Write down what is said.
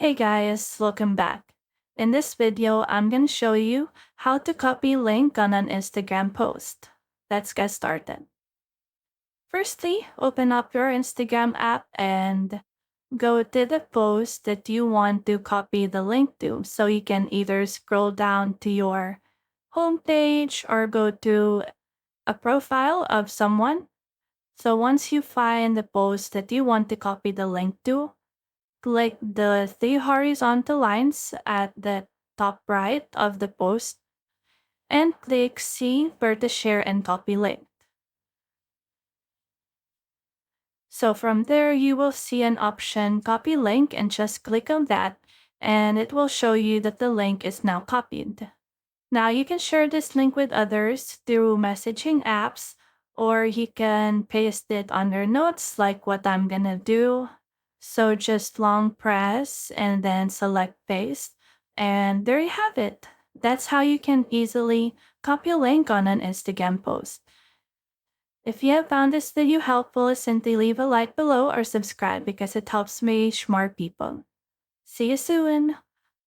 Hey guys, welcome back. In this video, I'm going to show you how to copy link on an Instagram post. Let's get started. Firstly, open up your Instagram app and go to the post that you want to copy the link to. So you can either scroll down to your homepage or go to a profile of someone. So once you find the post that you want to copy the link to, click the three horizontal lines at the top right of the post and click See where to share and copy link. So from there, you will see an option Copy Link and just click on that and it will show you that the link is now copied. Now you can share this link with others through messaging apps or you can paste it on your notes like what I'm gonna do. So just long press and then select paste. And there you have it. That's how you can easily copy a link on an Instagram post. If you have found this video helpful, simply leave a like below or subscribe because it helps me reach more people. See you soon!